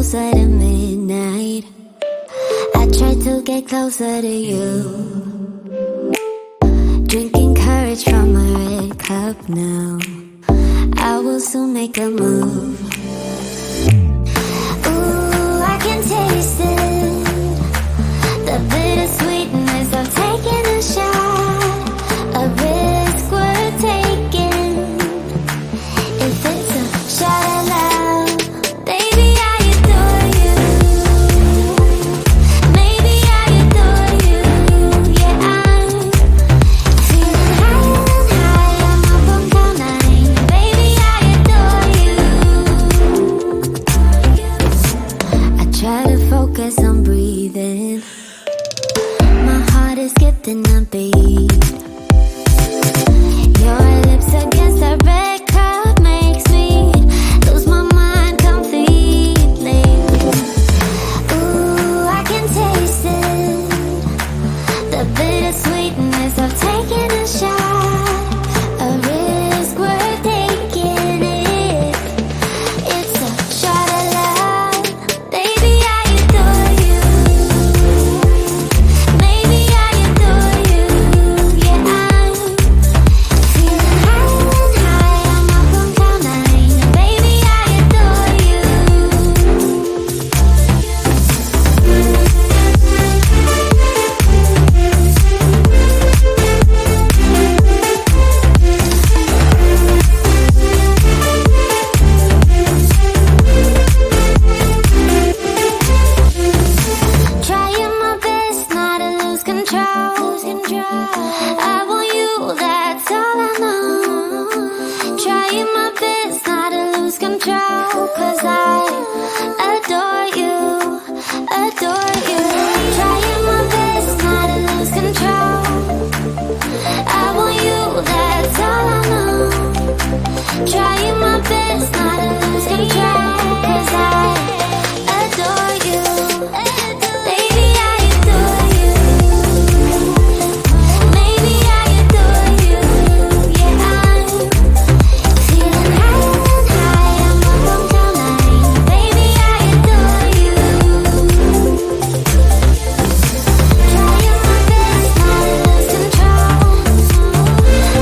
closer to midnight. I try to get closer to you. Drinking courage from a red cup now. I will soon make a move. Ooh, I can taste it. The bittersweetness of taking a shot. A risk worth taking. If it's a shot of love, baby, I adore you. Maybe I adore you. Yeah, I'm feeling higher and higher. I'm up on cloud nine. Baby, I adore you. I try to focus on breathing. My heart is skipping a beat. Your lips against a red cup makes me lose my mind completely. Ooh, I can taste it. The bittersweetness of taking a shot. A risk worth taking it. It's a shot of love. Baby, I adore you. Maybe I adore you. Yeah, I'm feeling higher and higher. I'm up on cloud nine. Baby, I adore you. Trying my best not to lose control. I want you, that's all I know. Trying my best not to lose control. 'Cause I adore you, adore you. Trying my best not to lose control. I want you, that's all I know. Trying my best not to lose control. 'Cause I adore you. Baby, I adore you. Maybe I adore you. Yeah, I'm feeling higher and higher. I'm up on cloud nine. Baby, I adore you. Trying my best not to lose control.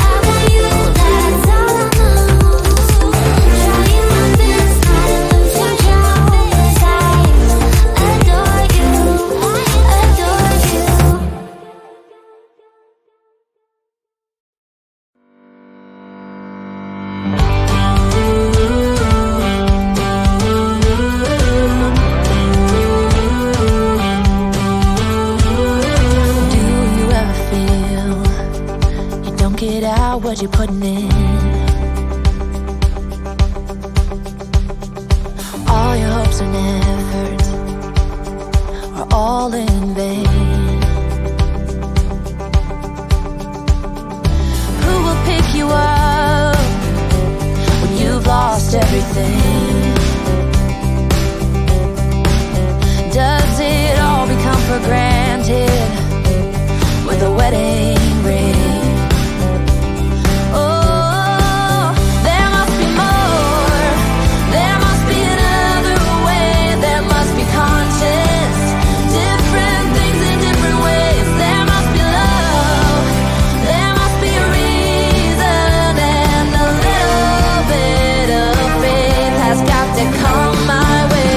I want you, that's all I know. Trying my best not to lose control. 'Cause I adore you, adore you. Do you ever feel you don't get out what you're putting in? All your hopes and efforts are all in vain. Who will pick you up when you've lost everything? Does it all become for granted with a wedding ring? Oh, there must be more. There must be another way. There must be conscience. Different things in different ways. There must be love. There must be a reason. And a little bit of faith has got to come my way.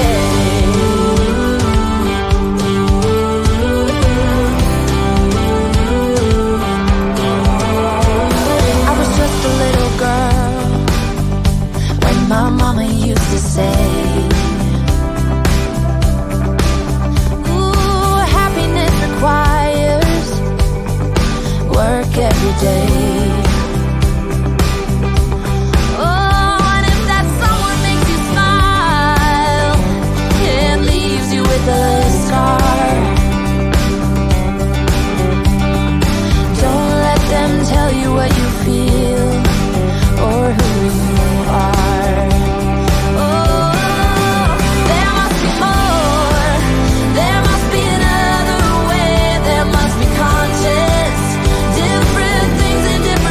I was just a little girl when my mama used to say, ooh, happiness requires work every day. Oh, and if that someone makes you smile, it leaves you with a scar. Don't let them tell you what you feel or who you are. Oh, there must be more. There must be another way. There must be conscience. Different things in different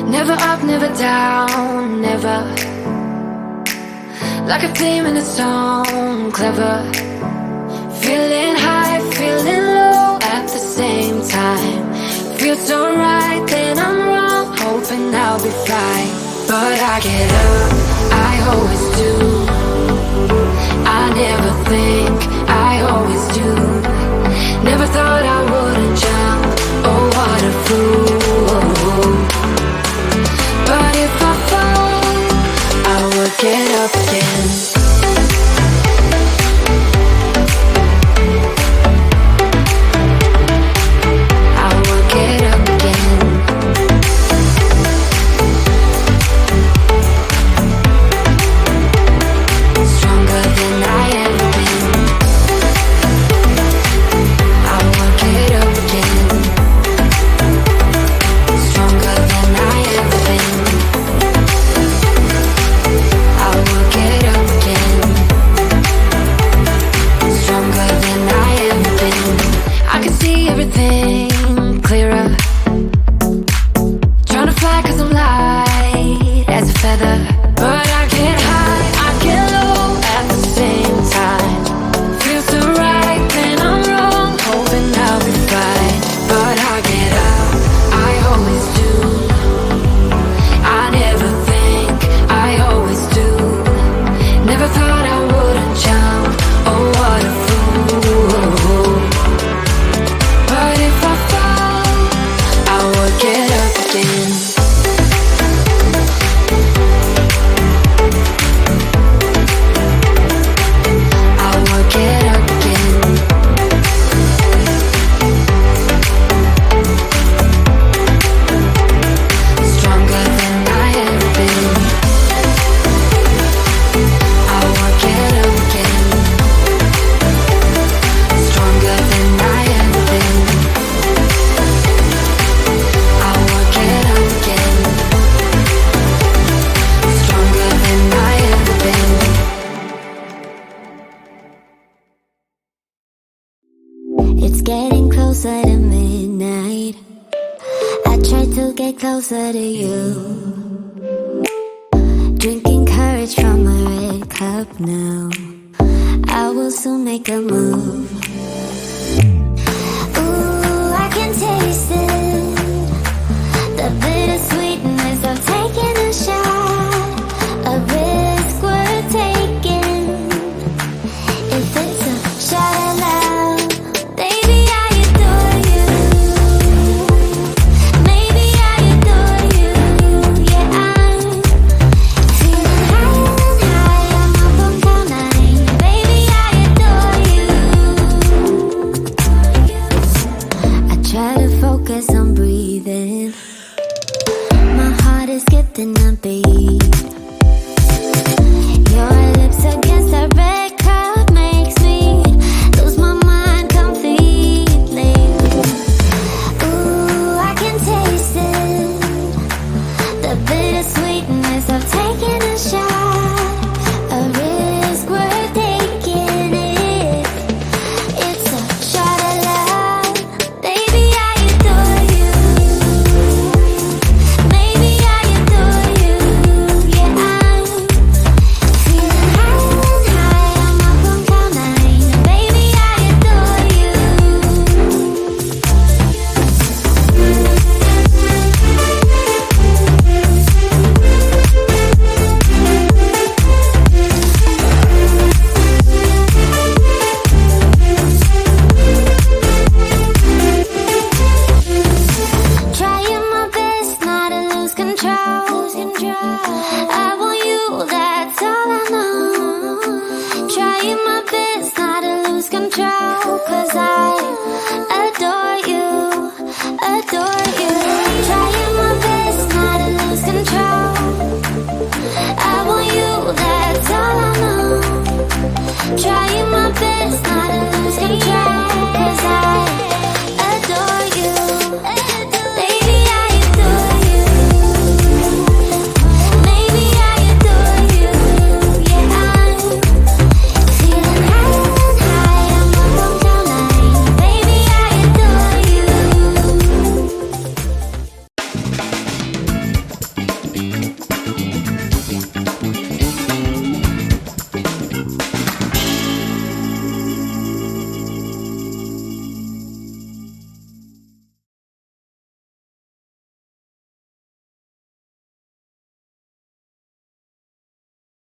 Never up, never down, never. Like a theme in a song, clever. Feeling high, feeling low at the same time. Feels so right, then I'm wrong, hoping I'll be fine. But I get up, I always do. I never think, I always do. Never thought I wouldn't jump, oh what a fool. But if I fall, I will get up again. I will get up again. Stronger than I ever been. I will get up again. Stronger than I ever been. I will get up again. Stronger than I ever been. I can see everything clearer. Trying to fly 'cause I'm light as a feather. But I get high, I get low at the same time. Feels so right, then I'm wrong, hoping I'll be fine. But I get up, I always do. I never think, I always do. Never thought I wouldn't jump, oh what a fool. But if I fall, I will get up again. I will get up again. Stronger than I ever been. I will get up again. Stronger than I ever been. I will get up again. Stronger than I ever been. It's getting closer to midnight. I try to get closer to you. Drinking courage from a red cup now. I will soon make a move. Ooh, I can taste it. The bittersweetness of taking a shot. A risk worth taking. If it's a shot at love, baby, I adore you. Maybe I adore you. Yeah, I'm feeling higher and higher. I'm up on cloud nine. Baby, I adore you. I try to focus on breathing. My heart is skipping a beat.